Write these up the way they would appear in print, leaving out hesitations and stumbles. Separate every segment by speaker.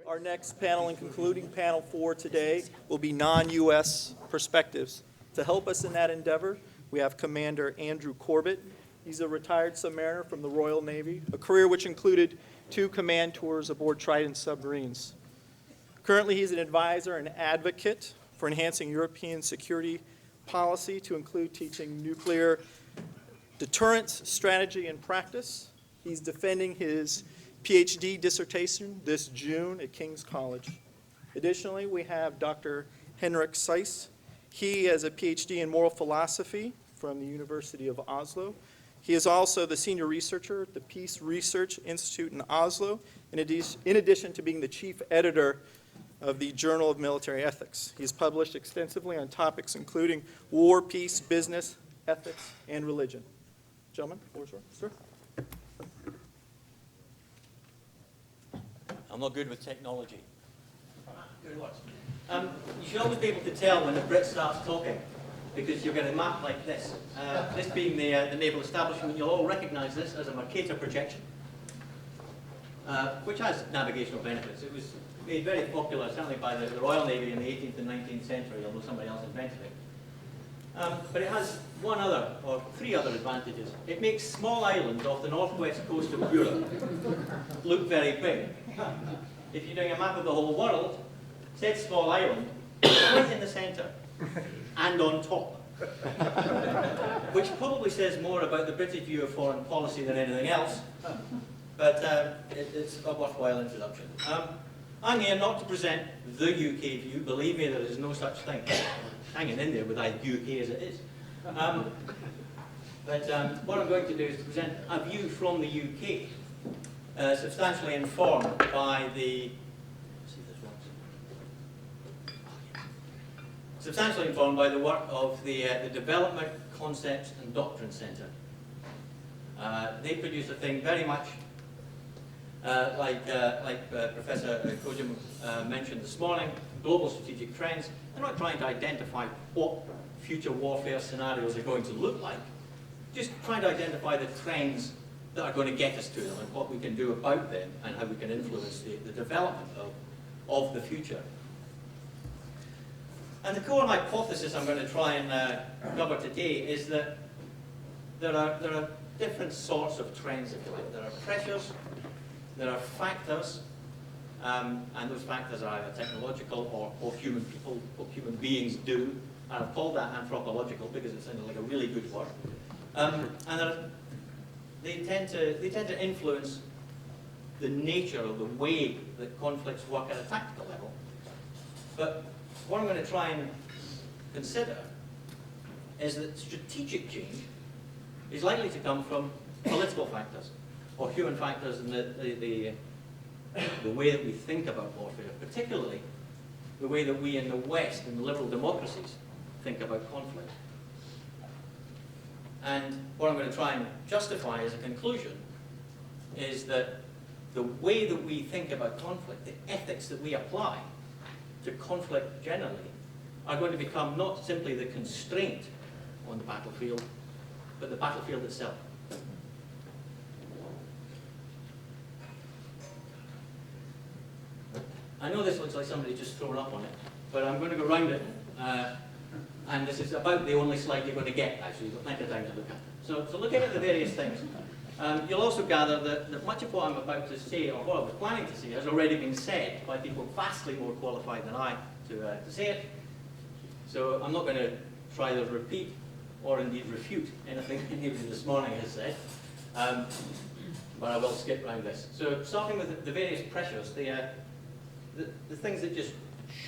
Speaker 1: Our next panel and concluding panel for today will be non-U.S. perspectives. To help us in that endeavor, we have Commander Andrew Corbett. He's a retired submariner from the Royal Navy, a career which included 2 command tours aboard Trident submarines. Currently, he's an advisor and advocate for enhancing European security policy to include teaching nuclear deterrence, strategy, and practice. He's defending his PhD dissertation this June at King's College. Additionally, we have Dr. Henrik Syse. He has a PhD in moral philosophy from the University of Oslo. He is also the senior researcher at the Peace Research Institute in Oslo, in addition to being the chief editor of the Journal of Military Ethics. He's published extensively on topics including war, peace, business, ethics, and religion. Gentlemen, floor is yours, sir.
Speaker 2: I'm not good with technology. Good watch. You should always be able to tell when the Brit starts talking, because you're getting a map like this. This being the naval establishment, you'll all recognize this as a Mercator projection, which has navigational benefits. It was made very popular, certainly by the Royal Navy in the 18th and 19th century, although somebody else invented it. But it has one other, or 3 other advantages. It makes small islands off the northwest coast of Europe look very big. If you're doing a map of the whole world, said small island, right in the center, and on top. Which probably says more about the British view of foreign policy than anything else, but it's a worthwhile introduction. I'm here not to present the UK view. Believe me, there is no such thing. Hanging in there with UK as it is. But what I'm going to do is to present a view from the UK, substantially informed by the work of the Development Concepts and Doctrine Centre. They produce a thing very much like Professor Kojim mentioned this morning, global strategic trends. They're not trying to identify what future warfare scenarios are going to look like, just trying to identify the trends that are going to get us to them and what we can do about them and how we can influence the development of the future. And the core hypothesis I'm going to try and cover today is that there are different sorts of trends, if you like. There are pressures, there are factors, and those factors are either technological or what human beings do. And I've called that anthropological because it sounded like a really good word. And they tend to influence the nature of the way that conflicts work at a tactical level. But what I'm going to try and consider is that strategic change is likely to come from political factors or human factors in the way that we think about warfare, particularly the way that we in the West, in liberal democracies, think about conflict. And what I'm going to try and justify as a conclusion is that the way that we think about conflict, the ethics that we apply to conflict generally, are going to become not simply the constraint on the battlefield, but the battlefield itself. I know this looks like somebody just thrown up on it, but I'm going to go round it, and this is about the only slide you're going to get, actually. You've got plenty of time to look at it. So looking at the various things, you'll also gather that much of what I'm about to say, or what I was planning to say, has already been said by people vastly more qualified than I to say it. So I'm not going to try to repeat or indeed refute anything anybody this morning has said, but I will skip round this. So starting with the various pressures, the things that just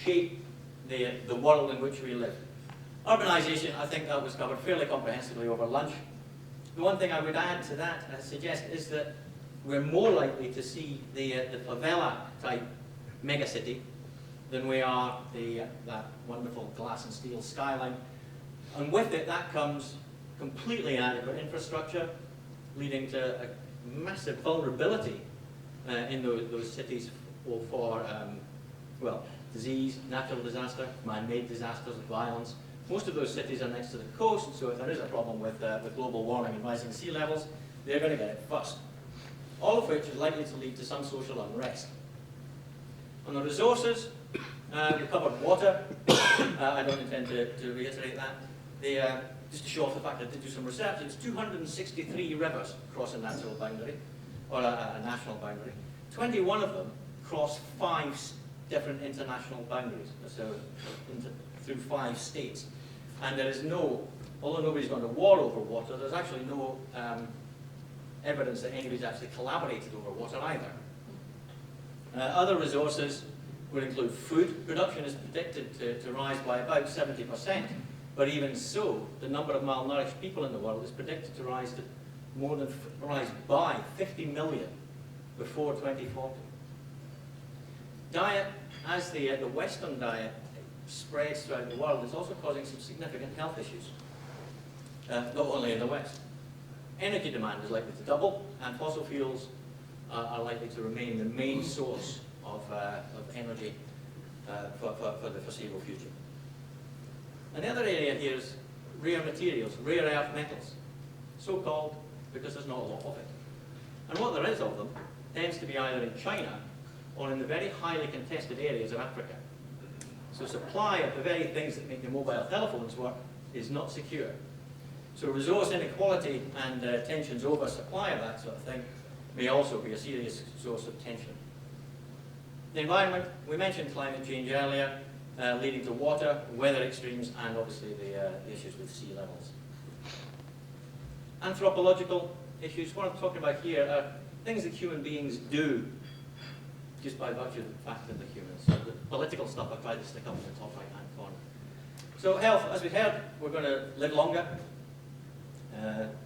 Speaker 2: shape the world in which we live. Urbanisation, I think that was covered fairly comprehensively over lunch. The one thing I would add to that, I suggest, is that we're more likely to see the favela-type megacity than we are that wonderful glass and steel skyline. And with it, that comes completely inadequate infrastructure, leading to a massive vulnerability in those cities for disease, natural disaster, man-made disasters, violence. Most of those cities are next to the coast, so if there is a problem with global warming and rising sea levels, they're going to get it first. All of which is likely to lead to some social unrest. On the resources, we covered water. I don't intend to reiterate that. Just to show off the fact that I did do some research, it's 263 rivers cross a natural boundary, or a national boundary. 21 of them cross 5 different international boundaries, so through 5 states. And there is no, although nobody's gone to war over water, there's actually no evidence that anybody's actually collaborated over water either. Other resources would include food. Production is predicted to rise by about 70%, but even so, the number of malnourished people in the world is predicted to rise by 50 million before 2040. Diet, as the Western diet spreads throughout the world, is also causing some significant health issues, not only in the West. Energy demand is likely to double, and fossil fuels are likely to remain the main source of energy for the foreseeable future. And the other area here is rare materials, rare earth metals, so-called because there's not a lot of it. And what there is of them tends to be either in China or in the very highly contested areas of Africa. So supply of the very things that make the mobile telephones work is not secure. So resource inequality and tensions over supply of that sort of thing may also be a serious source of tension. The environment, we mentioned climate change earlier, leading to water, weather extremes, and obviously the issues with sea levels. Anthropological issues, what I'm talking about here are things that human beings do just by virtue of the fact that they're humans. So the political stuff I've tried to stick up in the top right-hand corner. So health, as we heard, we're going to live longer.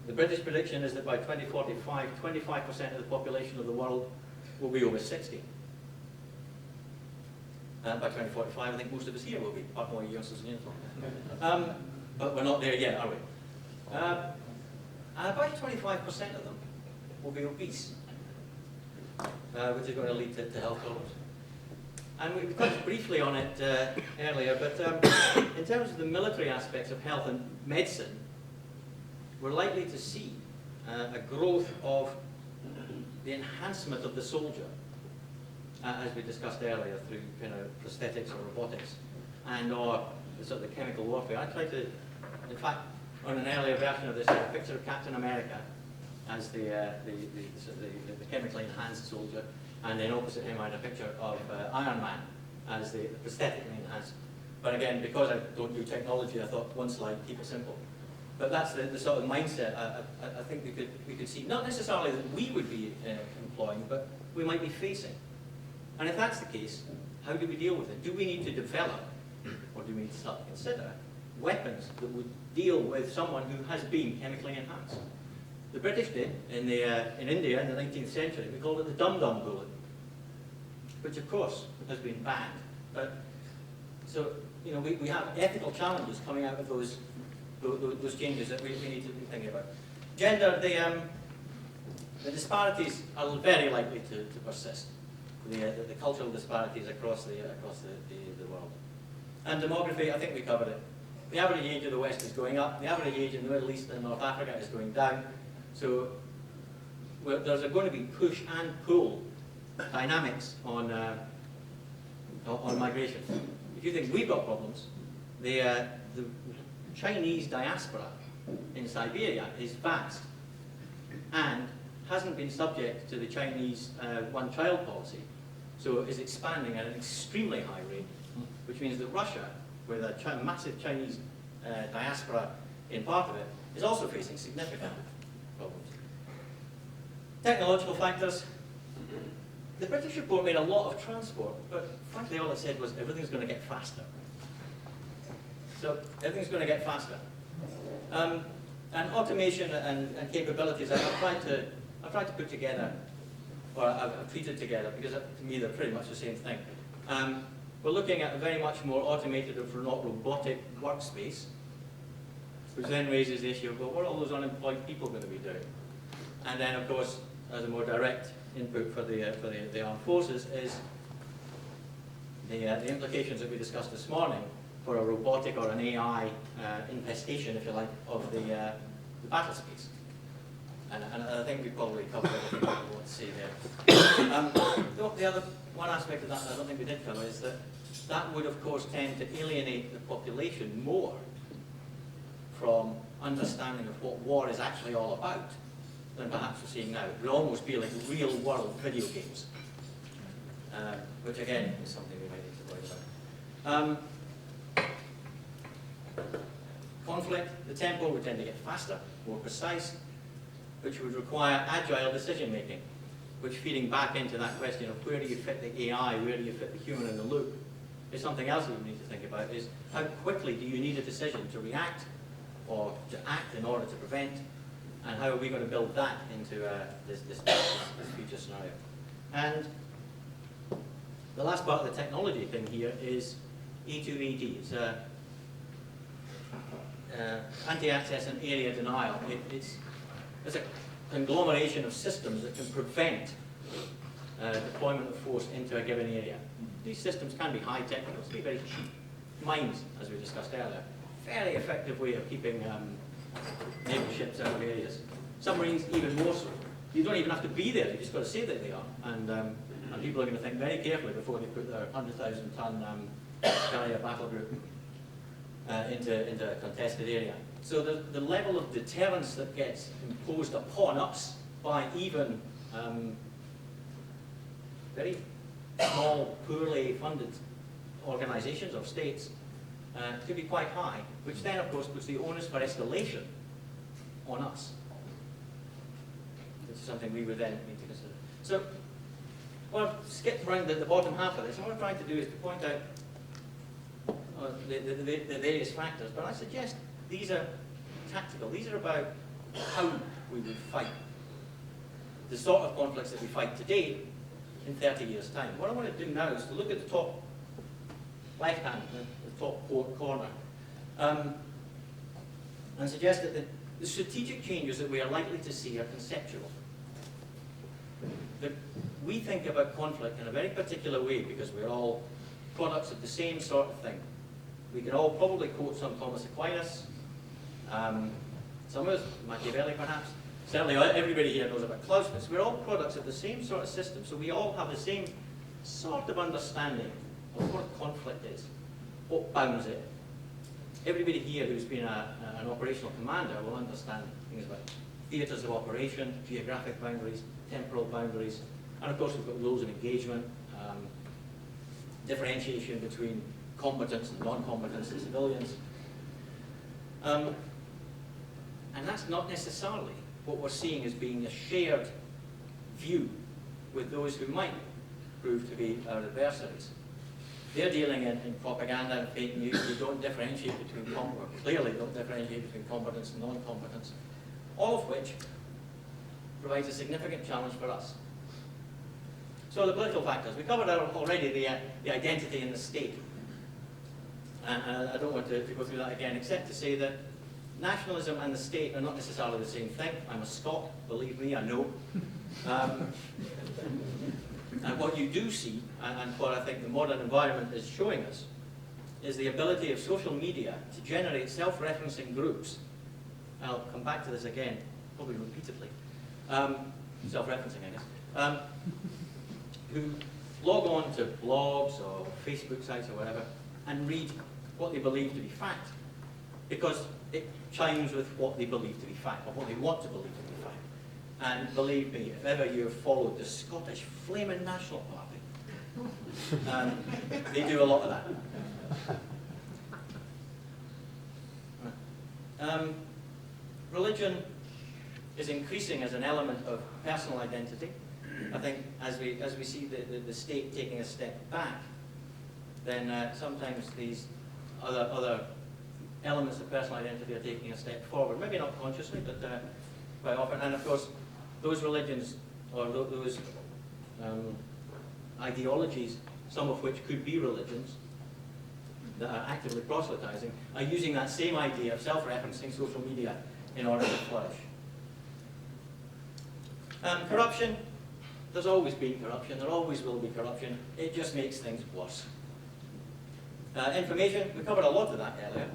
Speaker 2: The British prediction is that by 2045, 25% of the population of the world will be over 60. By 2045, I think most of us here will be part more years as an infant. But we're not there yet, are we? And about 25% of them will be obese, which is going to lead to health problems. And we touched briefly on it earlier, but in terms of the military aspects of health and medicine, we're likely to see a growth of the enhancement of the soldier, as we discussed earlier, through prosthetics or robotics, and or sort of the chemical warfare. I tried to, in fact, on an earlier version of this, I had a picture of Captain America as the chemically enhanced soldier, and then opposite him I had a picture of Iron Man as the prosthetically enhanced. But again, because I don't do technology, I thought one slide, keep it simple. But that's the sort of mindset I think we could see. Not necessarily that we would be employing, but we might be facing. And if that's the case, how do we deal with it? Do we need to develop, or do we need to start to consider, weapons that would deal with someone who has been chemically enhanced? The British did in India in the 19th century. We called it the dum-dum bullet, which of course has been banned. But so we have ethical challenges coming out of those changes that we need to be thinking about. Gender, the disparities are very likely to persist. The cultural disparities across the world. And demography, I think we covered it. The average age of the West is going up. The average age in the Middle East and North Africa is going down. So there's going to be push and pull dynamics on migration. If you think we've got problems, the Chinese diaspora in Siberia is vast and hasn't been subject to the Chinese one-child policy, so is expanding at an extremely high rate, which means that Russia, with a massive Chinese diaspora in part of it, is also facing significant problems. Technological factors. The British report made a lot of transport, but frankly all it said was everything's going to get faster. So everything's going to get faster. And automation and capabilities, I've tried to put together, or I've treated together, because to me they're pretty much the same thing. We're looking at a very much more automated, if not robotic, workspace, which then raises the issue of, well, what are all those unemployed people going to be doing? And then, of course, as a more direct input for the armed forces is the implications that we discussed this morning for a robotic or an AI infestation, if you like, of the battle space. And I think we probably covered everything we want to say there. The other one aspect of that I don't think we did cover is that that would, of course, tend to alienate the population more from understanding of what war is actually all about than perhaps we're seeing now. It would almost be like real-world video games, which, again, is something we might need to worry about. Conflict, the tempo would tend to get faster, more precise, which would require agile decision-making, which feeding back into that question of where do you fit the AI, where do you fit the human in the loop, is something else that we need to think about, is how quickly do you need a decision to react or to act in order to prevent, and how are we going to build that into this future scenario. And the last part of the technology thing here is E2AD. It's anti-access and area denial. It's a conglomeration of systems that can prevent deployment of force into a given area. These systems can be high-tech, but also be very cheap. Mines, as we discussed earlier, very effective way of keeping naval ships out of areas. Submarines, even more so. You don't even have to be there, you just got to say that they are. And people are going to think very carefully before they put their 100,000-ton carrier battle group into a contested area. So the level of deterrence that gets imposed upon us by even very small, poorly funded organizations or states could be quite high, which then, of course, puts the onus for escalation on us. This is something we would then need to consider. So, well, skip around the bottom half of this. What I'm trying to do is to point out the various factors, but I suggest these are tactical. These are about how we would fight the sort of conflicts that we fight today in 30 years' time. What I want to do now is to look at the top left-hand, the top corner, and suggest that the strategic changes that we are likely to see are conceptual. That we think about conflict in a very particular way because we're all products of the same sort of thing. We can all probably quote some Thomas Aquinas, some of us, Machiavelli perhaps. Certainly everybody here knows about Clausewitz. We're all products of the same sort of system, so we all have the same sort of understanding of what conflict is, what bounds it. Everybody here who's been an operational commander will understand things about theatres of operation, geographic boundaries, temporal boundaries, and of course we've got rules of engagement, differentiation between combatants and non-combatants and civilians. And that's not necessarily what we're seeing as being a shared view with those who might prove to be our adversaries. They're dealing in propaganda and fake news. They don't differentiate between, or clearly don't differentiate between competence and non-competence, all of which provides a significant challenge for us. So the political factors. We covered already the identity in the state. And I don't want to go through that again, except to say that nationalism and the state are not necessarily the same thing. I'm a Scot, believe me, I know. And what you do see, and what I think the modern environment is showing us, is the ability of social media to generate self-referencing groups. And I'll come back to this again, probably repeatedly. Self-referencing, I guess. Who log on to blogs or Facebook sites or whatever and read what they believe to be fact, because it chimes with what they believe to be fact, or what they want to believe to be fact. And believe me, if ever you have followed the Scottish Flaming National Party, they do a lot of that. Religion is increasing as an element of personal identity. I think as we see the state taking a step back, then sometimes these other elements of personal identity are taking a step forward. Maybe not consciously, but quite often. And of course, those religions, or those ideologies, some of which could be religions, that are actively proselytizing, are using that same idea of self-referencing social media in order to flourish. Corruption, there's always been corruption, there always will be corruption, it just makes things worse. Information, we covered a lot of that earlier.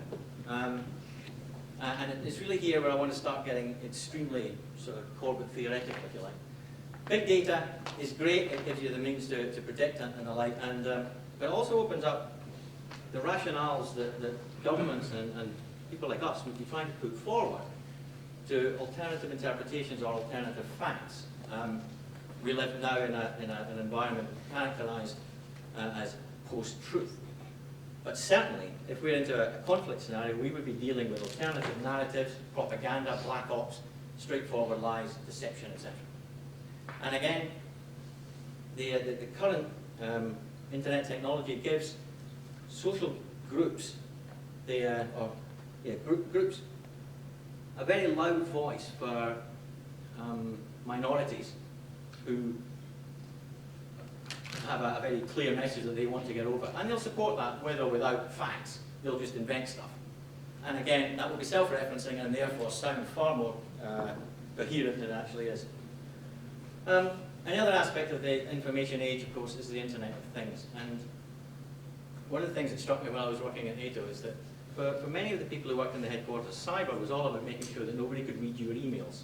Speaker 2: And it's really here where I want to start getting extremely sort of Corbett theoretical, if you like. Big data is great. It gives you the means to predict and the like, and but it also opens up the rationales that governments and people like us would be trying to put forward to alternative interpretations or alternative facts. We live now in an environment characterized as post-truth. But certainly, if we're into a conflict scenario, we would be dealing with alternative narratives, propaganda, black ops, straightforward lies, deception, etc. And again, the current internet technology gives social groups, groups, a very loud voice for minorities who have a very clear message that they want to get over. And they'll support that with or without facts. They'll just invent stuff. And again, that will be self-referencing and therefore sound far more coherent than it actually is. Another aspect of the information age, of course, is the Internet of Things. And one of the things that struck me when I was working at NATO is that for many of the people who worked in the headquarters, cyber was all about making sure that nobody could read your emails.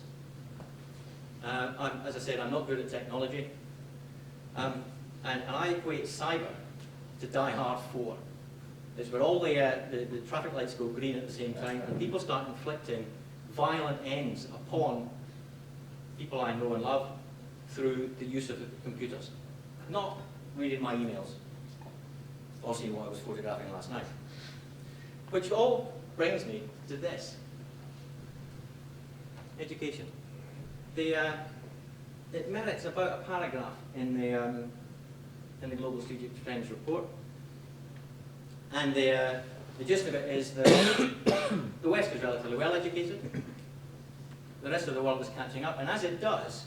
Speaker 2: As I said, I'm not good at technology. And I equate cyber to Die Hard 4. It's where all the traffic lights go green at the same time, and people start inflicting violent ends upon people I know and love through the use of computers. Not reading my emails or seeing what I was photographing last night. Which all brings me to this. Education. It merits about a paragraph in the Global Strategic Trends report. And the gist of it is that the West is relatively well educated. The rest of the world is catching up. And as it does,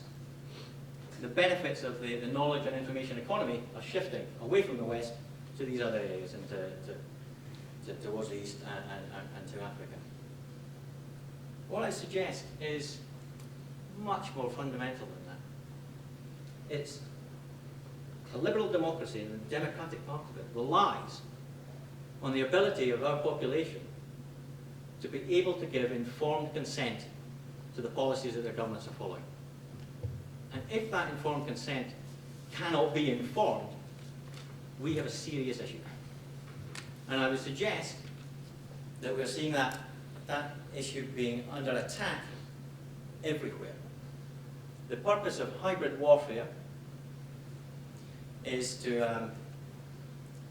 Speaker 2: the benefits of the knowledge and information economy are shifting away from the West to these other areas and towards the East and to Africa. What I suggest is much more fundamental than that. It's a liberal democracy, and the democratic part of it relies on the ability of our population to be able to give informed consent to the policies that their governments are following. And if that informed consent cannot be informed, we have a serious issue. And I would suggest that we're seeing that issue being under attack everywhere. The purpose of hybrid warfare is to,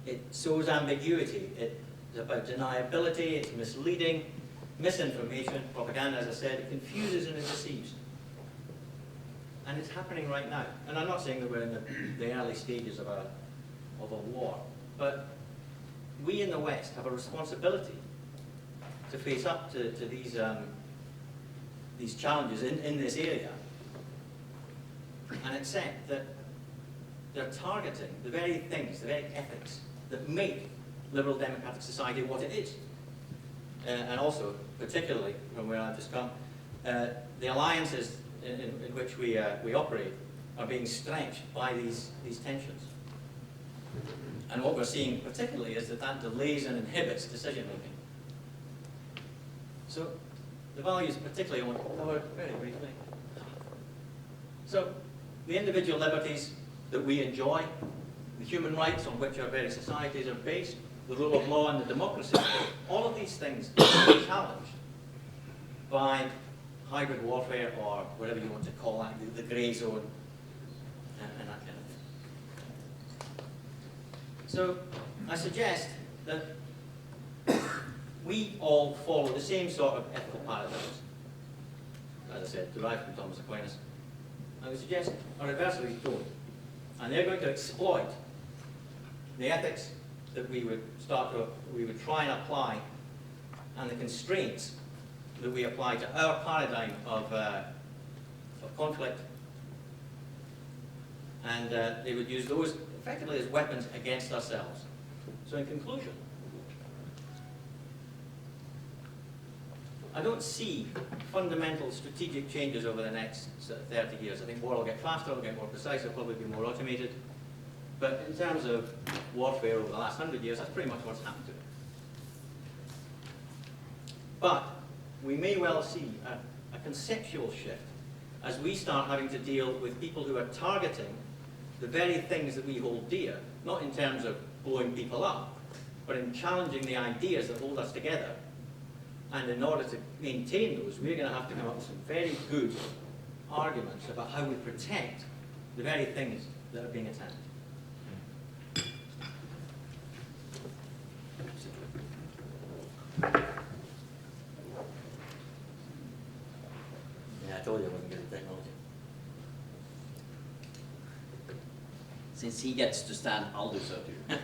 Speaker 2: it sows ambiguity. It's about deniability, it's misleading, misinformation, propaganda, as I said, it confuses and it deceives. And it's happening right now. And I'm not saying that we're in the early stages of a war, but we in the West have a responsibility to face up to these challenges in this area and accept that they're targeting the very things, the very ethics that make liberal democratic society what it is. And also, particularly from where I've just come, the alliances in which we operate are being stretched by these tensions. And what we're seeing particularly is that delays and inhibits decision making. So the values particularly I want to cover very briefly. So the individual liberties that we enjoy, the human rights on which our various societies are based, the rule of law and the democracy, all of these things are challenged by hybrid warfare, or whatever you want to call that, the grey zone, and that kind of thing. So I suggest that we all follow the same sort of ethical paradigms, as I said, derived from Thomas Aquinas. I would suggest our adversaries don't. And they're going to exploit the ethics that we would try and apply, and the constraints that we apply to our paradigm of conflict. And they would use those effectively as weapons against ourselves. So in conclusion, I don't see fundamental strategic changes over the next 30 years. I think war will get faster, it'll get more precise, it'll probably be more automated. But in terms of warfare over the last 100 years, that's pretty much what's happened to it. But we may well see a conceptual shift as we start having to deal with people who are targeting the very things that we hold dear, not in terms of blowing people up, but in challenging the ideas that hold us together. And in order to maintain those, we're going to have to come up with some very good arguments about how we protect the very things that are being attacked.
Speaker 3: Yeah, I told you I wasn't good at technology. Since he gets to stand, I'll do so too.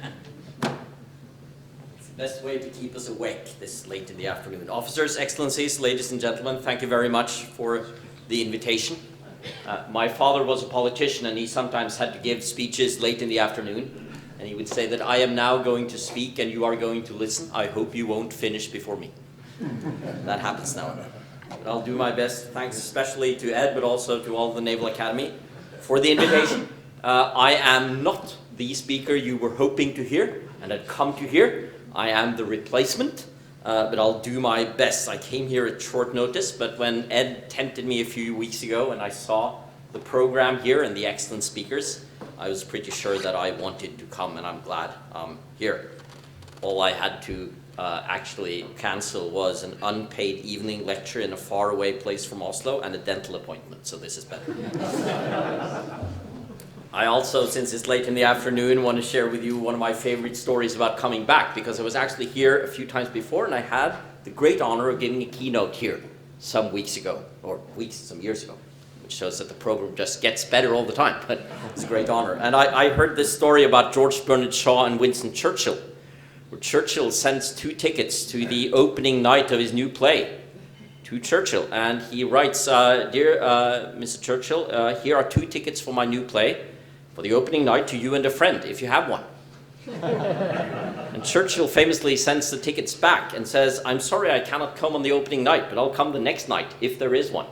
Speaker 3: It's the best way to keep us awake this late in the afternoon. Officers, Excellencies, ladies and gentlemen, thank you very much for the invitation. My father was a politician, and he sometimes had to give speeches late in the afternoon. And he would say that I am now going to speak and you are going to listen. I hope you won't finish before me. That happens now and then. But I'll do my best. Thanks especially to Ed, but also to all of the Naval Academy for the invitation. I am not the speaker you were hoping to hear and had come to hear. I am the replacement, but I'll do my best. I came here at short notice, but when Ed tempted me a few weeks ago and I saw the program here and the excellent speakers, I was pretty sure that I wanted to come, and I'm glad I'm here. All I had to actually cancel was an unpaid evening lecture in a faraway place from Oslo and a dental appointment, so this is better. I also, since it's late in the afternoon, want to share with you one of my favorite stories about coming back, because I was actually here a few times before, and I had the great honor of giving a keynote here some weeks ago, or some years ago, which shows that the program just gets better all the time, but it's a great honor. And I heard this story about George Bernard Shaw and Winston Churchill, where Churchill sends 2 tickets to the opening night of his new play to Churchill, and he writes, "Dear Mr. Churchill, here are 2 tickets for my new play for the opening night to you and a friend, if you have one." And Churchill famously sends the tickets back and says, "I'm sorry I cannot come on the opening night, but I'll come the next night, if there is one."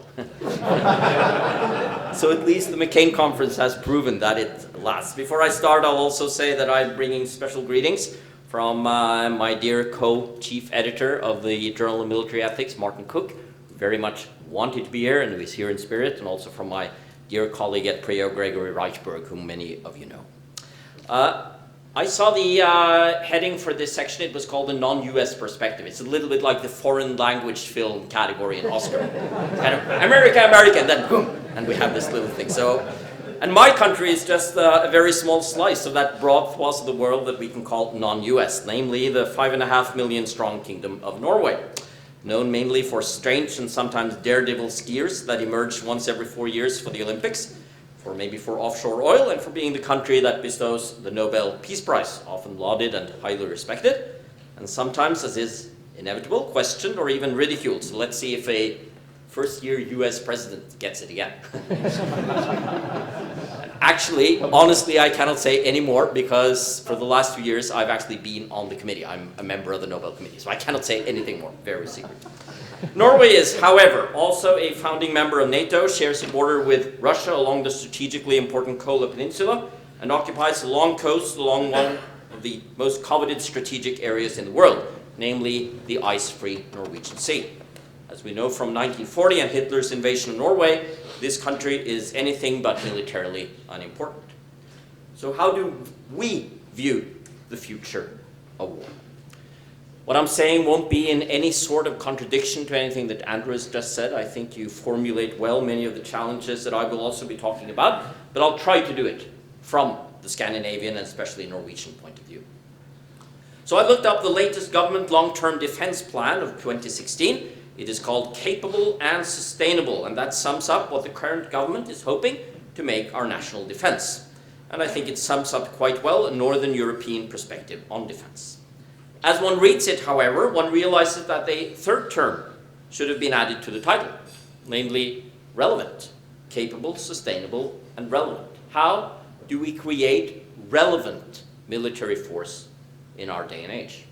Speaker 3: So at least the McCain Conference has proven that it lasts. Before I start, I'll also say that I'm bringing special greetings from my dear co-chief editor of the Journal of Military Ethics, Martin Cook, who very much wanted to be here and who is here in spirit, and also from my dear colleague at Prio, Gregory Reichberg, whom many of you know. I saw the heading for this section. It was called the non-US perspective. It's a little bit like the foreign language film category in Oscar. Kind of America, and then boom, and we have this little thing. So, and my country is just a very small slice of that broad swath of the world that we can call non-US, namely the 5.5 million strong kingdom of Norway, known mainly for strange and sometimes daredevil skiers that emerge once every 4 years for the Olympics, for maybe for offshore oil, and for being the country that bestows the Nobel Peace Prize, often lauded and highly respected, and sometimes, as is inevitable, questioned or even ridiculed. So let's see if a first-year US president gets it again. Actually, honestly, I cannot say any more, because for the last 2 years, I've actually been on the committee. I'm a member of the Nobel Committee, so I cannot say anything more. Very secret. Norway is, however, also a founding member of Nato, shares a border with Russia along the strategically important Kola Peninsula, and occupies a long coast along one of the most coveted strategic areas in the world, namely the ice-free Norwegian Sea. As we know from 1940 and Hitler's invasion of Norway, this country is anything but militarily unimportant. So how do we view the future of war? What I'm saying won't be in any sort of contradiction to anything that Andrew has just said. I think you formulate well many of the challenges that I will also be talking about, but I'll try to do it from the Scandinavian and especially Norwegian point of view. So I looked up the latest government long-term defense plan of 2016. It is called Capable and Sustainable, and that sums up what the current government is hoping to make our national defense. And I think it sums up quite well a Northern European perspective on defense. As one reads it, however, one realizes that a third term should have been added to the title, namely relevant. Capable, sustainable, and relevant. How do we create relevant military force in our day and age?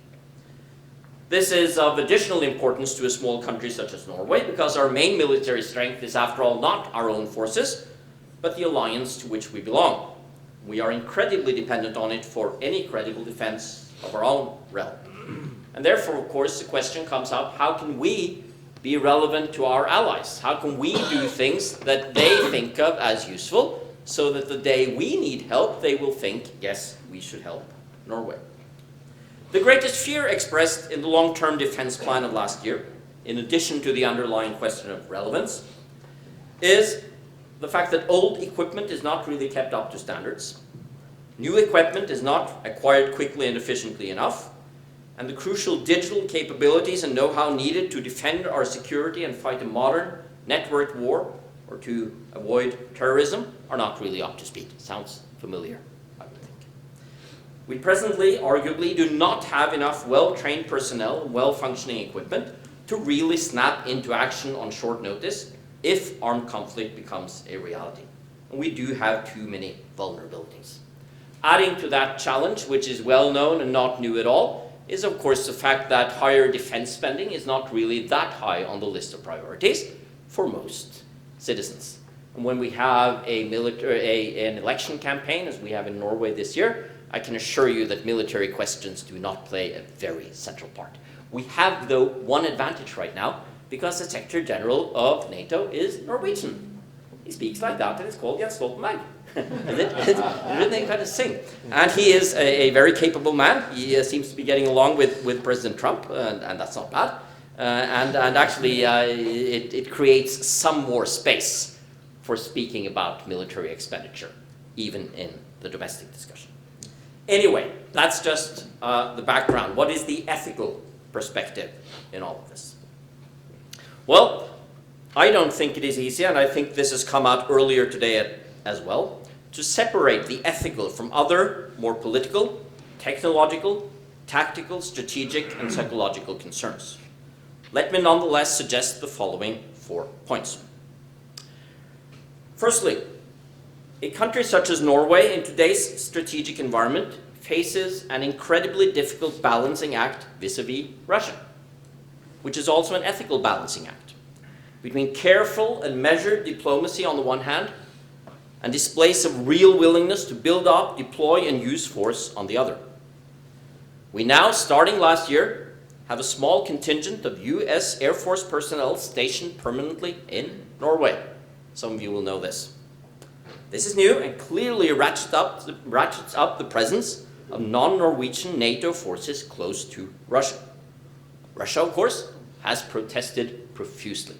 Speaker 3: This is of additional importance to a small country such as Norway, because our main military strength is, after all, not our own forces, but the alliance to which we belong. We are incredibly dependent on it for any credible defense of our own realm. And therefore, of course, the question comes up, how can we be relevant to our allies? How can we do things that they think of as useful, so that the day we need help, they will think, yes, we should help Norway? The greatest fear expressed in the long-term defense plan of last year, in addition to the underlying question of relevance, is the fact that old equipment is not really kept up to standards. New equipment is not acquired quickly and efficiently enough, and the crucial digital capabilities and know-how needed to defend our security and fight a modern networked war or to avoid terrorism are not really up to speed. Sounds familiar, I would think. We presently, arguably, do not have enough well-trained personnel and well-functioning equipment to really snap into action on short notice if armed conflict becomes a reality. And we do have too many vulnerabilities. Adding to that challenge, which is well known and not new at all, is of course the fact that higher defense spending is not really that high on the list of priorities for most citizens. And when we have an election campaign, as we have in Norway this year, I can assure you that military questions do not play a very central part. We have, though, one advantage right now, because the Secretary General of NATO is Norwegian. He speaks like that, and it's called Jens Stoltenberg. And they kind of sing. And he is a very capable man. He seems to be getting along with President Trump, and that's not bad. And actually, it creates some more space for speaking about military expenditure, even in the domestic discussion. Anyway, that's just the background. What is the ethical perspective in all of this? Well, I don't think it is easy, and I think this has come out earlier today as well, to separate the ethical from other more political, technological, tactical, strategic, and psychological concerns. Let me nonetheless suggest the following 4 points. Firstly, a country such as Norway in today's strategic environment faces an incredibly difficult balancing act vis-à-vis Russia, which is also an ethical balancing act between careful and measured diplomacy on the one hand and displays of real willingness to build up, deploy, and use force on the other. We now, starting last year, have a small contingent of US Air Force personnel stationed permanently in Norway. Some of you will know this. This is new and clearly ratchets up the presence of non-Norwegian NATO forces close to Russia. Russia, of course, has protested profusely.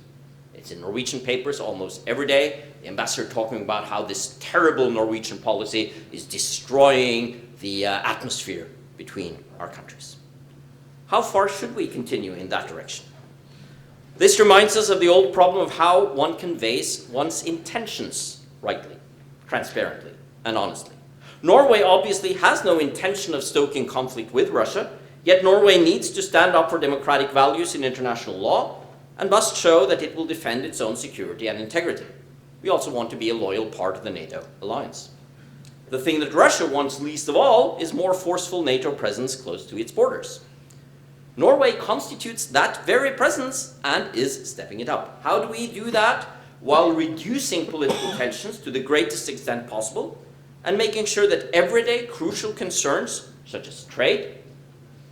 Speaker 3: It's in Norwegian papers almost every day. The ambassador talking about how this terrible Norwegian policy is destroying the atmosphere between our countries. How far should we continue in that direction? This reminds us of the old problem of how one conveys one's intentions rightly, transparently, and honestly. Norway obviously has no intention of stoking conflict with Russia, yet Norway needs to stand up for democratic values in international law and must show that it will defend its own security and integrity. We also want to be a loyal part of the NATO alliance. The thing that Russia wants least of all is more forceful NATO presence close to its borders. Norway constitutes that very presence and is stepping it up. How do we do that while reducing political tensions to the greatest extent possible and making sure that everyday crucial concerns such as trade,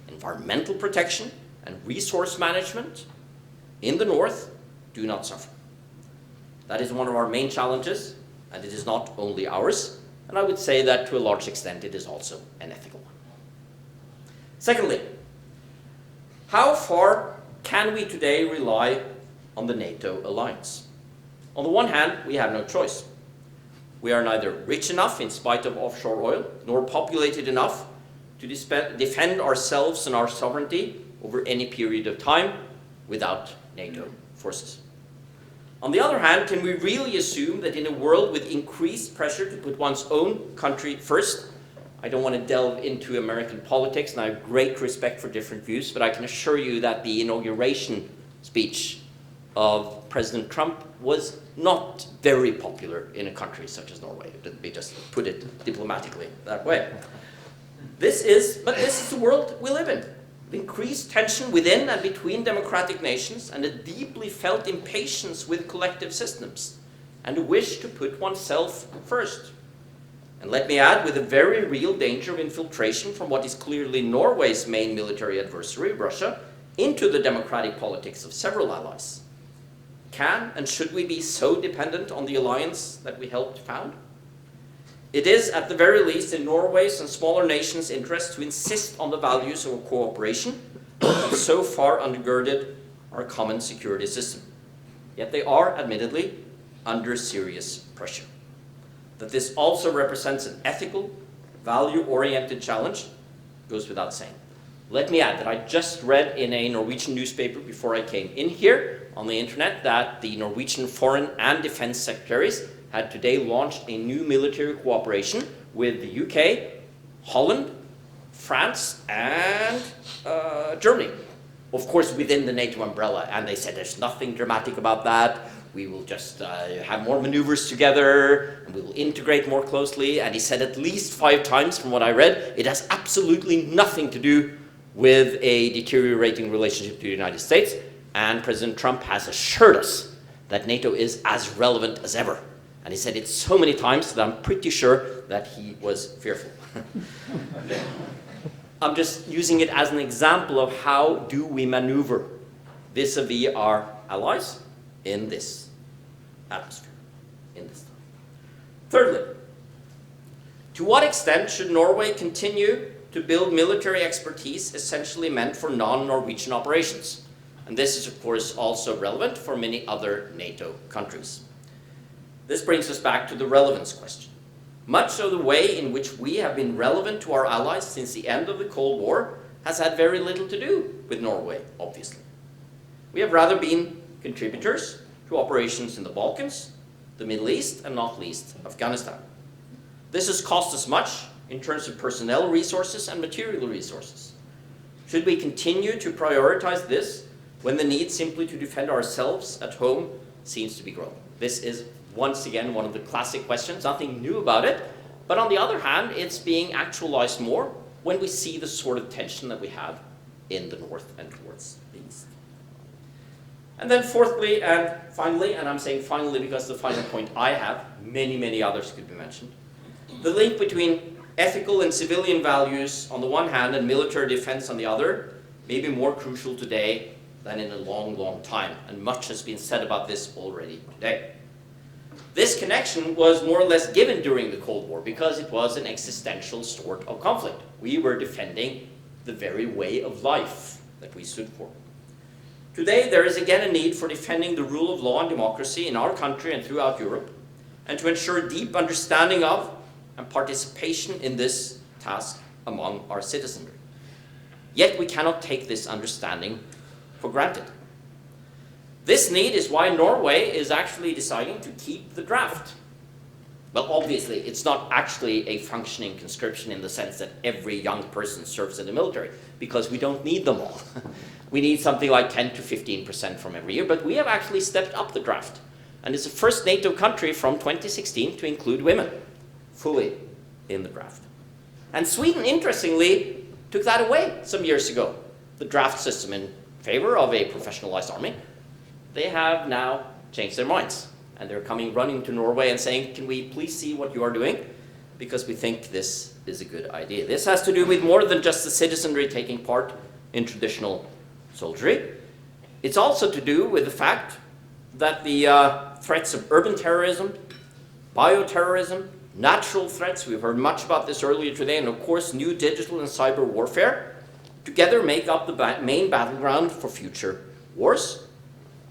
Speaker 3: environmental protection, and resource management in the north do not suffer? That is one of our main challenges, and it is not only ours, and I would say that to a large extent it is also an ethical one. Secondly, how far can we today rely on the NATO alliance? On the one hand, we have no choice. We are neither rich enough in spite of offshore oil, nor populated enough to defend ourselves and our sovereignty over any period of time without NATO forces. On the other hand, can we really assume that in a world with increased pressure to put one's own country first, I don't want to delve into American politics, and I have great respect for different views, but I can assure you that the inauguration speech of President Trump was not very popular in a country such as Norway. Let me just put it diplomatically that way. This is the world we live in. Increased tension within and between democratic nations and a deeply felt impatience with collective systems and a wish to put oneself first. And let me add, with a very real danger of infiltration from what is clearly Norway's main military adversary, Russia, into the democratic politics of several allies. Can and should we be so dependent on the alliance that we helped found? It is, at the very least, in Norway's and smaller nations' interest to insist on the values of cooperation that have so far undergirded our common security system. Yet they are, admittedly, under serious pressure. That this also represents an ethical, value-oriented challenge goes without saying. Let me add that I just read in a Norwegian newspaper before I came in here on the internet that the Norwegian Foreign and Defense Secretaries had today launched a new military cooperation with the UK, Holland, France, and Germany. Of course, within the NATO umbrella. And they said there's nothing dramatic about that. We will just have more maneuvers together, and we will integrate more closely. And he said at least 5 times from what I read, it has absolutely nothing to do with a deteriorating relationship to the United States. And President Trump has assured us that NATO is as relevant as ever. And he said it so many times that I'm pretty sure that he was fearful. I'm just using it as an example of how do we maneuver vis-a-vis our allies in this atmosphere, in this time. Thirdly, to what extent should Norway continue to build military expertise essentially meant for non-Norwegian operations? And this is, of course, also relevant for many other NATO countries. This brings us back to the relevance question. Much of the way in which we have been relevant to our allies since the end of the Cold War has had very little to do with Norway, obviously. We have rather been contributors to operations in the Balkans, the Middle East, and not least Afghanistan. This has cost us much in terms of personnel resources and material resources. Should we continue to prioritize this when the need simply to defend ourselves at home seems to be growing? This is once again one of the classic questions, nothing new about it, but on the other hand, it's being actualized more when we see the sort of tension that we have in the north and towards the east. And then fourthly and finally, and I'm saying finally because the final point I have, many others could be mentioned, the link between ethical and civilian values on the one hand and military defense on the other may be more crucial today than in a long time, and much has been said about this already today. This connection was more or less given during the Cold War because it was an existential sort of conflict. We were defending the very way of life that we stood for. Today, there is again a need for defending the rule of law and democracy in our country and throughout Europe, and to ensure deep understanding of and participation in this task among our citizenry. Yet we cannot take this understanding for granted. This need is why Norway is actually deciding to keep the draft. Well, obviously, it's not actually a functioning conscription in the sense that every young person serves in the military, because we don't need them all. We need something like 10 to 15% from every year, but we have actually stepped up the draft. And it's the first NATO country from 2016 to include women fully in the draft. And Sweden, interestingly, took that away some years ago, the draft system in favor of a professionalized army. They have now changed their minds, and they're coming running to Norway and saying, can we please see what you are doing? Because we think this is a good idea. This has to do with more than just the citizenry taking part in traditional soldiery. It's also to do with the fact that the threats of urban terrorism, bioterrorism, natural threats, we've heard much about this earlier today, and of course new digital and cyber warfare, together make up the main battleground for future wars.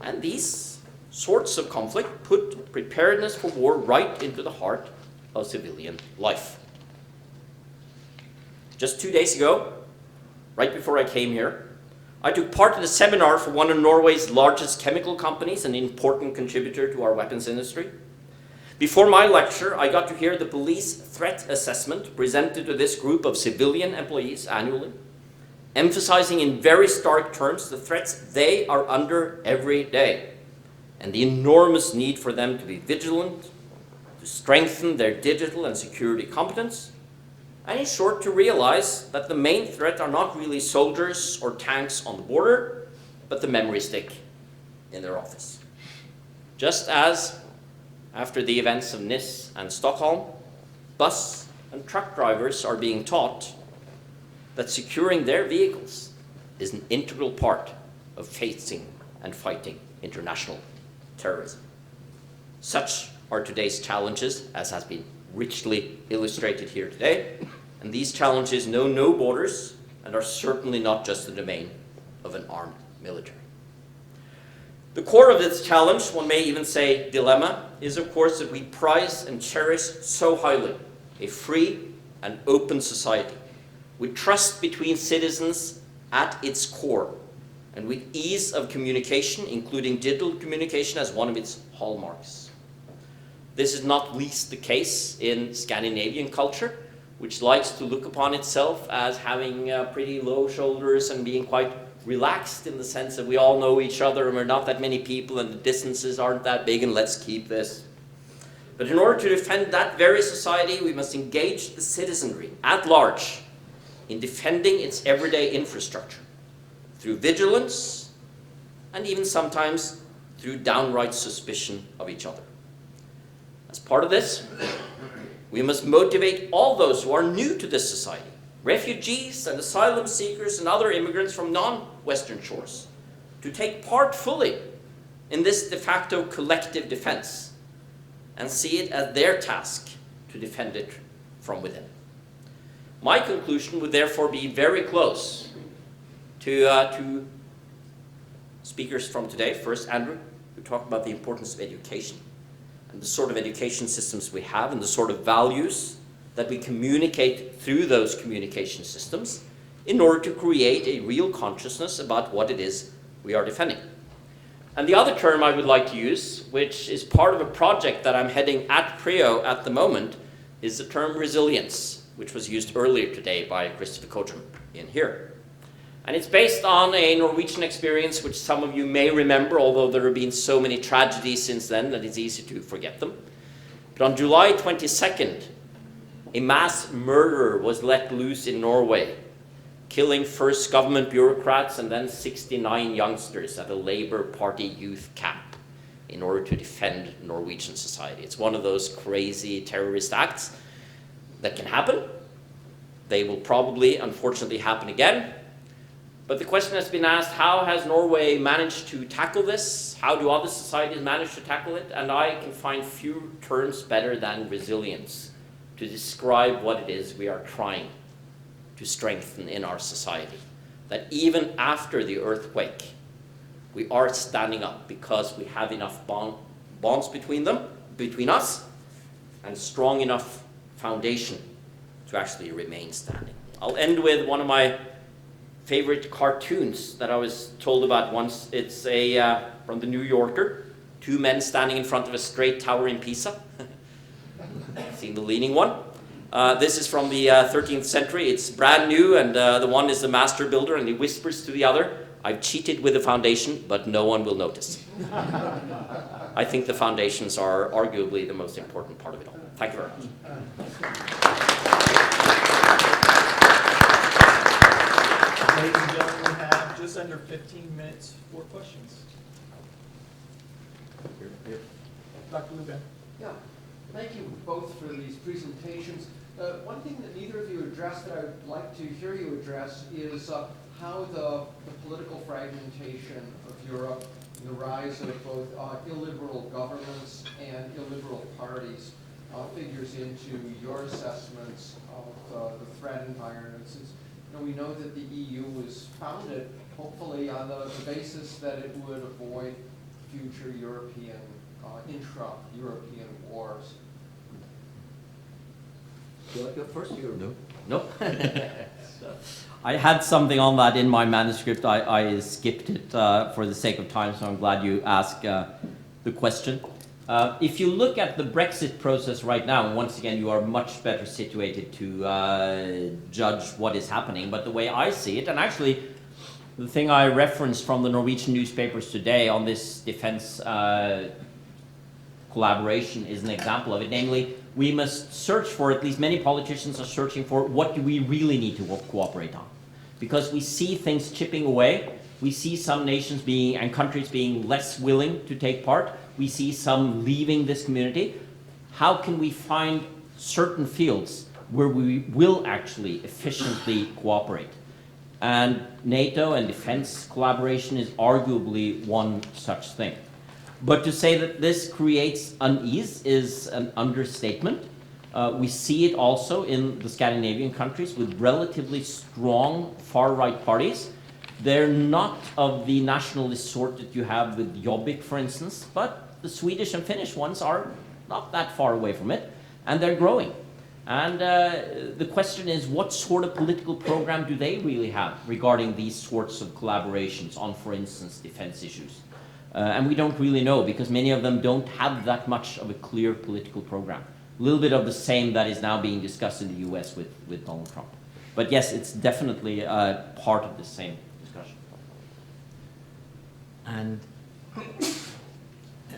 Speaker 3: And these sorts of conflict put preparedness for war right into the heart of civilian life. Just 2 days ago, right before I came here, I took part in a seminar for one of Norway's largest chemical companies, an important contributor to our weapons industry. Before my lecture, I got to hear the police threat assessment presented to this group of civilian employees annually, emphasizing in very stark terms the threats they are under every day, and the enormous need for them to be vigilant, to strengthen their digital and security competence, and in short, to realize that the main threat are not really soldiers or tanks on the border, but the memory stick in their office. Just as, after the events of Nice and Stockholm, bus and truck drivers are being taught that securing their vehicles is an integral part of facing and fighting international terrorism. Such are today's challenges, as has been richly illustrated here today, and these challenges know no borders and are certainly not just the domain of an armed military. The core of this challenge, one may even say dilemma, is of course that we prize and cherish so highly a free and open society, with trust between citizens at its core, and with ease of communication, including digital communication as one of its hallmarks. This is not least the case in Scandinavian culture, which likes to look upon itself as having pretty low shoulders and being quite relaxed in the sense that we all know each other and we're not that many people and the distances aren't that big and let's keep this. But in order to defend that very society, we must engage the citizenry at large in defending its everyday infrastructure through vigilance and even sometimes through downright suspicion of each other. As part of this, we must motivate all those who are new to this society, refugees and asylum seekers and other immigrants from non-Western shores, to take part fully in this de facto collective defense and see it as their task to defend it from within. My conclusion would therefore be very close to speakers from today. First, Andrew, who talked about the importance of education and the sort of education systems we have and the sort of values that we communicate through those communication systems in order to create a real consciousness about what it is we are defending. And the other term I would like to use, which is part of a project that I'm heading at PREO at the moment, is the term resilience, which was used earlier today by Christopher Kojum in here. And it's based on a Norwegian experience which some of you may remember, although there have been so many tragedies since then that it's easy to forget them. But on July 22nd, a mass murder was let loose in Norway, killing first government bureaucrats and then 69 youngsters at a Labour Party youth camp in order to defend Norwegian society. It's one of those crazy terrorist acts that can happen. They will probably, unfortunately, happen again. But the question has been asked, how has Norway managed to tackle this? How do other societies manage to tackle it? And I can find few terms better than resilience to describe what it is we are trying to strengthen in our society. That even after the earthquake, we are standing up because we have enough bonds between us, and strong enough foundation to actually remain standing. I'll end with one of my favorite cartoons that I was told about once. It's from the New Yorker, two men standing in front of a straight tower in Pisa. Seen the leaning one? This is from the 13th century. It's brand new, and the one is the master builder, and he whispers to the other, "I've cheated with the foundation, but no one will notice." I think the foundations are arguably the most important part of it all. Thank you very much.
Speaker 1: Ladies and gentlemen, we have just under 15 minutes for questions. Dr. Lugan.
Speaker 4: Yeah, thank you both for these presentations. One thing that neither of you addressed that I would like to hear you address is how the political fragmentation of Europe, the rise of both illiberal governments and illiberal parties figures into your assessments of the threat environments. We know that the EU was founded, hopefully, on the basis that it would avoid future European, intra-European wars.
Speaker 3: Do you like to go first? No.
Speaker 5: No. I had something on that in my manuscript. I skipped it for the sake of time, so I'm glad you asked the question. If you look at the Brexit process right now, once again, you are much better situated to judge what is happening. But the way I see it, and actually the thing I referenced from the Norwegian newspapers today on this defense collaboration is an example of it. Namely, we must search for, at least many politicians are searching for, what do we really need to cooperate on? Because we see things chipping away. We see some nations and countries being less willing to take part. We see some leaving this community. How can we find certain fields where we will actually efficiently cooperate? And NATO and defense collaboration is arguably one such thing. But to say that this creates unease is an understatement. We see it also in the Scandinavian countries with relatively strong far-right parties. They're not of the nationalist sort that you have with Jobbik, for instance, but the Swedish and Finnish ones are not that far away from it, and they're growing. And the question is, what sort of political program do they really have regarding these sorts of collaborations on, for instance, defense issues? And we don't really know, because many of them don't have that much of a clear political program. A little bit of the same that is now being discussed in the US with Donald Trump. But yes, it's definitely part of the same discussion.
Speaker 6: And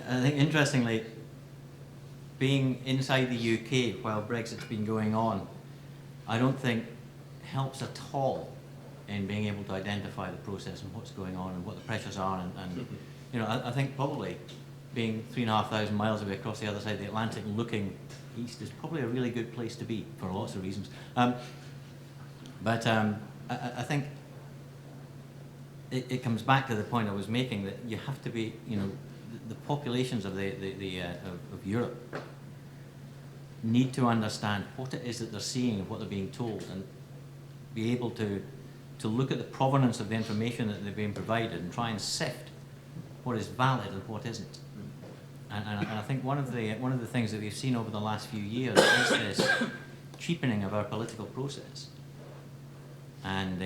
Speaker 6: I think, interestingly, being inside the UK while Brexit's been going on, I don't think helps at all in being able to identify the process and what's going on and what the pressures are. And you know, I think probably being 3,500 miles away across the other side of the Atlantic looking east is probably a really good place to be for lots of reasons. But I think it comes back to the point I was making, that you have to be, you know, the populations of of Europe need to understand what it is that they're seeing and what they're being told, and be able to look at the provenance of the information that they're being provided and try and sift what is valid and what isn't. And I think one of the things that we've seen over the last few years is this cheapening of our political process. And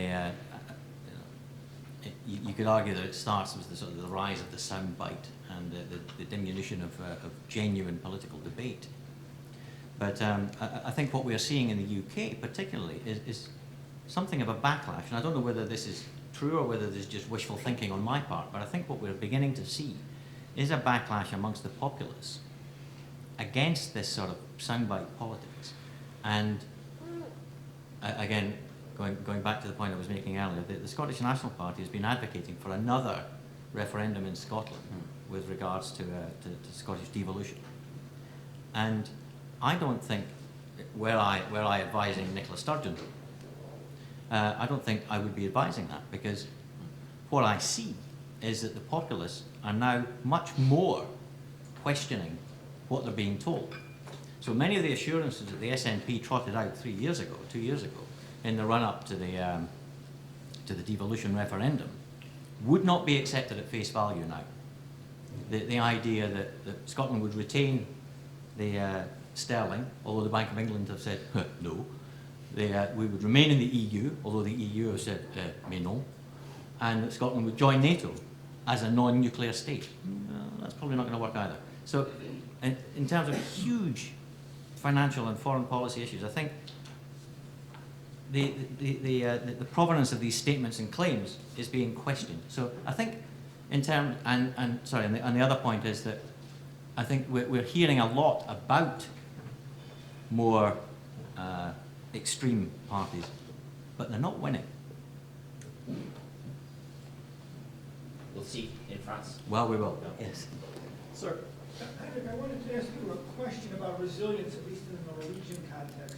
Speaker 6: you could argue that it starts with the sort of the rise of the soundbite and the diminution of genuine political debate. But I think what we are seeing in the UK particularly is something of a backlash. And I don't know whether this is true or whether this is just wishful thinking on my part, but I think what we're beginning to see is a backlash amongst the populace against this sort of soundbite politics. And again, going back to the point I was making earlier, the Scottish National Party has been advocating for another referendum in Scotland with regards to Scottish devolution. And I don't think, were I advising Nicola Sturgeon, I don't think I would be advising that, because what I see is that the populace are now much more questioning what they're being told. So many of the assurances that the SNP trotted out 2 years ago, in the run-up to the devolution referendum, would not be accepted at face value now. The idea that Scotland would retain the sterling, although the Bank of England have said no. We would remain in the EU, although the EU have said mais non, and that Scotland would join NATO as a non-nuclear state. That's probably not going to work either. So in terms of huge financial and foreign policy issues, I think the provenance of these statements and claims is being questioned. So I think in terms, and the other point is that I think we're hearing a lot about more extreme parties, but they're not winning.
Speaker 5: We'll see in France.
Speaker 6: Well, we will. Yes.
Speaker 1: Sir.
Speaker 7: Henrik, I wanted to ask you a question about resilience, at least in the Norwegian context.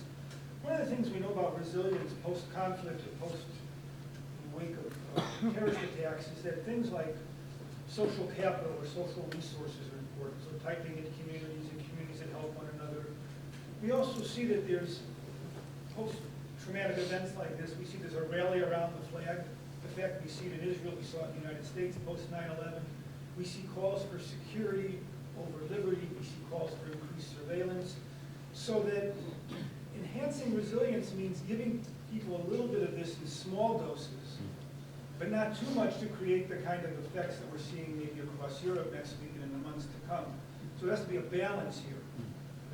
Speaker 7: One of the things we know about resilience post-conflict or post-wake of terrorist attacks is that things like social capital or social resources are important, so typing into communities and communities that help one another. We also see that there's post-traumatic events like this. We see there's a rally around the flag. In fact, we see it in Israel, we saw it in the United States post 9/11. We see calls for security over liberty. We see calls for increased surveillance. So that enhancing resilience means giving people a little bit of this in small doses, but not too much to create the kind of effects that we're seeing maybe across Europe next week and in the months to come. So there has to be a balance here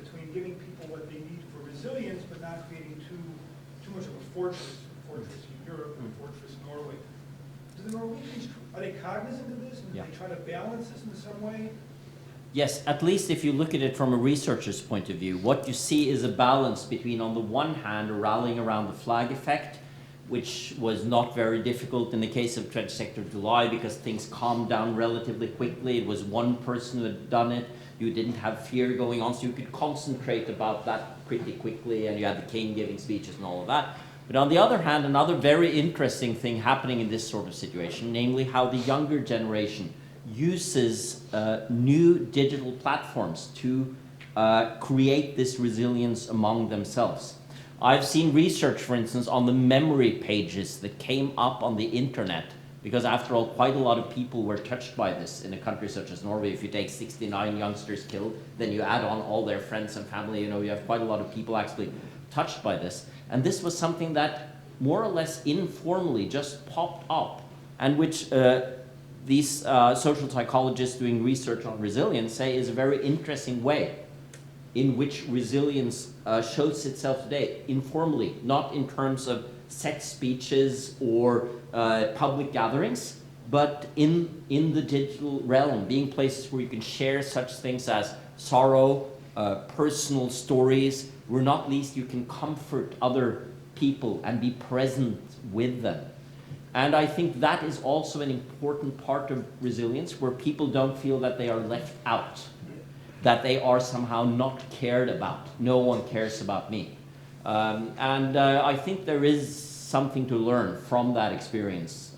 Speaker 7: between giving people what they need for resilience, but not creating too much of a fortress in Europe and fortress in Norway. Do the Norwegians, are they cognizant of this, and do they try to balance this in some way?
Speaker 5: Yes, at least if you look at it from a researcher's point of view, what you see is a balance between, on the one hand, rallying around the flag effect, which was not very difficult in the case of 22nd of July because things calmed down relatively quickly. It was one person who had done it. You didn't have fear going on, so you could concentrate about that pretty quickly, and you had the king giving speeches and all of that. But on the other hand, another very interesting thing happening in this sort of situation, namely how the younger generation uses new digital platforms to create this resilience among themselves. I've seen research, for instance, on the memory pages that came up on the internet, because after all, quite a lot of people were touched by this in a country such as Norway. If you take 69 youngsters killed, then you add on all their friends and family, you know, you have quite a lot of people actually touched by this. And this was something that more or less informally just popped up, and which these social psychologists doing research on resilience say is a very interesting way in which resilience shows itself today, informally, not in terms of set speeches or public gatherings, but in the digital realm, being places where you can share such things as sorrow, personal stories, where not least you can comfort other people and be present with them. And I think that is also an important part of resilience, where people don't feel that they are left out, that they are somehow not cared about. No one cares about me. I think there is something to learn from that experience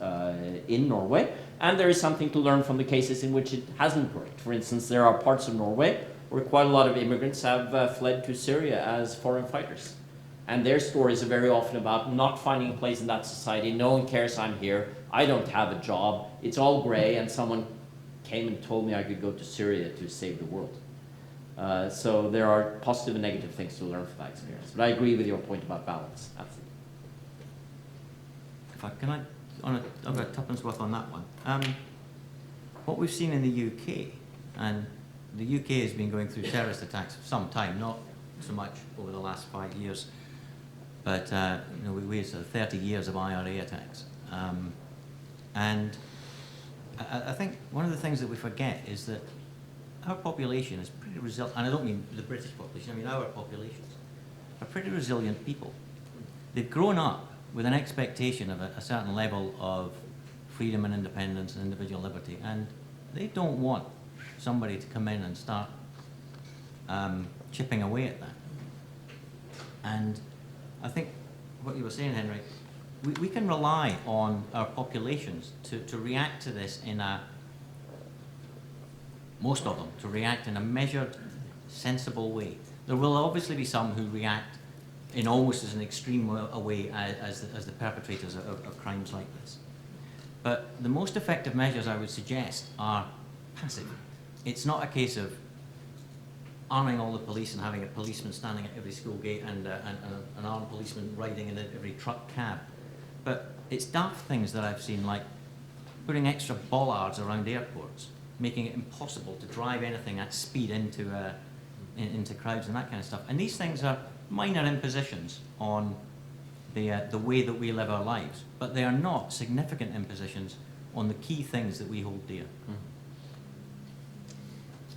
Speaker 5: in Norway, and there is something to learn from the cases in which it hasn't worked. For instance, there are parts of Norway where quite a lot of immigrants have fled to Syria as foreign fighters. And their stories are very often about not finding a place in that society. No one cares I'm here. I don't have a job. It's all gray, and someone came and told me I could go to Syria to save the world. So there are positive and negative things to learn from that experience. But I agree with your point about balance. Absolutely.
Speaker 6: I've got tuppence worth on that one. What we've seen in the UK, and the UK has been going through terrorist attacks for some time, not so much over the last 5 years, but you know, we had 30 years of IRA attacks. And I think one of the things that we forget is that our population is pretty resilient, and I don't mean the British population, I mean our populations are pretty resilient people. They've grown up with an expectation of a certain level of freedom and independence and individual liberty, and they don't want somebody to come in and start chipping away at that. And I think what you were saying, Henrik, we can rely on our populations to react to this in most of them, to react in a measured, sensible way. There will obviously be some who react in almost as an extreme a way as the perpetrators of crimes like this. But the most effective measures, I would suggest, are passive. It's not a case of arming all the police and having a policeman standing at every school gate and an armed policeman riding in every truck cab. But it's daft things that I've seen, like putting extra bollards around airports, making it impossible to drive anything at speed into crowds and that kind of stuff. And these things are minor impositions on the way that we live our lives, but they are not significant impositions on the key things that we hold dear.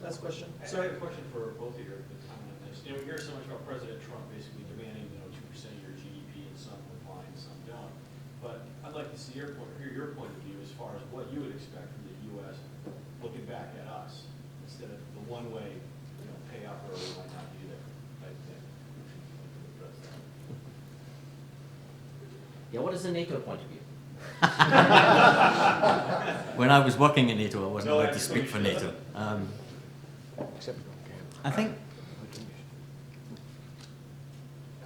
Speaker 1: Last question.
Speaker 8: I have a question for both of you to comment on this. You know, we hear so much about President Trump basically demanding, 2% of your GDP, and some reply and some don't. But I'd like to hear your point of view as far as what you would expect from the U.S. looking back at us, instead of the one-way, pay up or we might not be there type thing.
Speaker 5: Yeah, what is the NATO point of view?
Speaker 6: When I was working in NATO, I wasn't allowed to speak for NATO. I think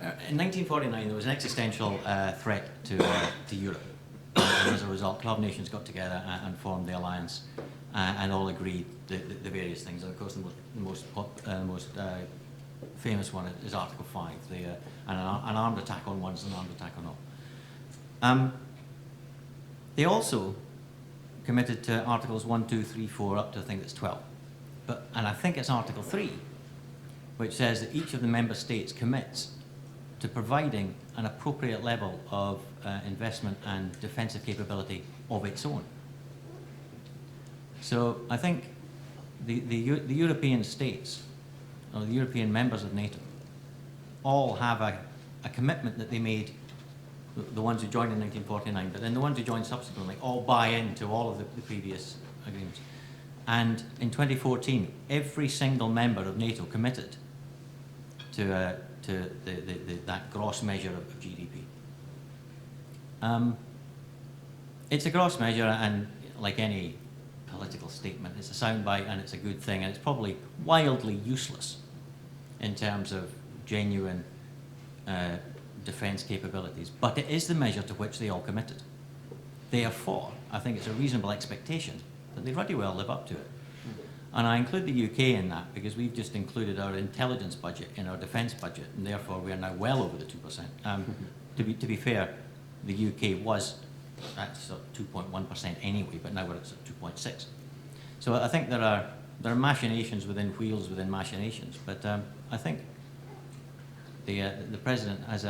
Speaker 6: in 1949 there was an existential threat to Europe. And as a result, 12 nations got together and formed the alliance and all agreed the various things. And of course, the most famous one is Article 5, an armed attack on one is an armed attack on all. They also committed to Articles 1, 2, 3, 4, up to I think it's 12. And I think it's Article 3, which says that each of the member states commits to providing an appropriate level of investment and defensive capability of its own. So I think the European states, or the European members of NATO, all have a commitment that they made, the ones who joined in 1949, but then the ones who joined subsequently all buy into all of the previous agreements. And in 2014, every single member of NATO committed to that gross measure of GDP. It's a gross measure, and like any political statement, it's a soundbite and it's a good thing, and it's probably wildly useless in terms of genuine defence capabilities. But it is the measure to which they all committed. Therefore, I think it's a reasonable expectation that they pretty well live up to it. And I include the UK in that because we've just included our intelligence budget in our defence budget, and therefore we are now well over the 2%. To be fair, the UK was at 2.1% anyway, but now we're at 2.6. So I think there are machinations within wheels within machinations, but I think the president has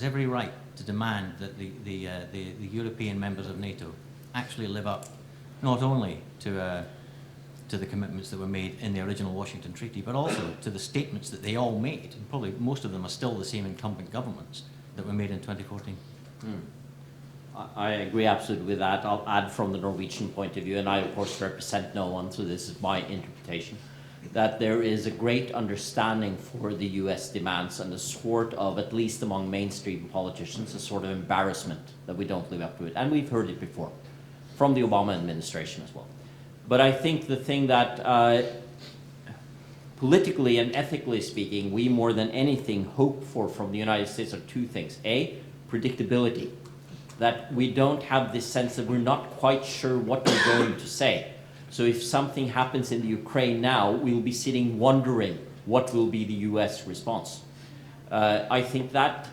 Speaker 6: every right to demand that the European members of NATO actually live up not only to the commitments that were made in the original Washington Treaty, but also to the statements that they all made, and probably most of them are still the same incumbent governments that were made in 2014.
Speaker 5: I agree absolutely with that. I'll add from the Norwegian point of view, and I of course represent no one, so this is my interpretation, that there is a great understanding for the US demands and a sort of, at least among mainstream politicians, a sort of embarrassment that we don't live up to it. And we've heard it before, from the Obama administration as well. But I think the thing that politically and ethically speaking, we more than anything hope for from the United States are two things. A, predictability. That we don't have this sense that we're not quite sure what we're going to say. So if something happens in the Ukraine now, we'll be sitting wondering what will be the US response. I think that,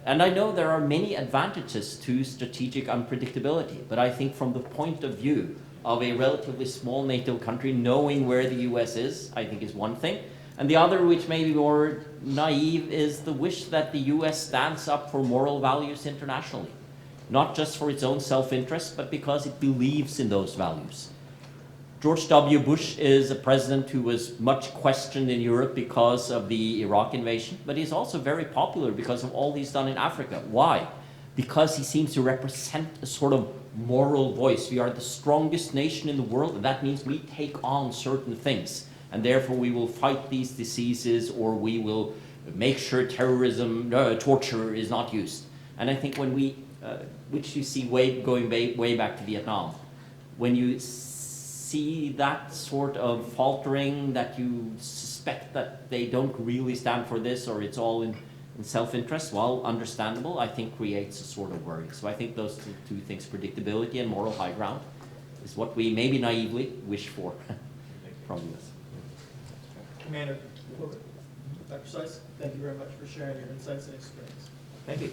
Speaker 5: and I know there are many advantages to strategic unpredictability, but I think from the point of view of a relatively small NATO country, knowing where the US is, I think is one thing. And the other, which may be more naive, is the wish that the US stands up for moral values internationally. Not just for its own self-interest, but because it believes in those values. George W. Bush is a president who was much questioned in Europe because of the Iraq invasion, but he's also very popular because of all he's done in Africa. Why? Because he seems to represent a sort of moral voice. We are the strongest nation in the world, and that means we take on certain things, and therefore we will fight these diseases, or we will make sure terrorism, torture is not used. And I think when we which you see going way back to Vietnam. When you see that sort of faltering, that you suspect that they don't really stand for this, or it's all in self-interest, well, understandable, I think creates a sort of worry. So I think those two things, predictability and moral high ground, is what we maybe naively wish for from us.
Speaker 1: Commander Corbett, Dr. Syse, thank you very much for sharing your insights and experience.
Speaker 5: Thank you.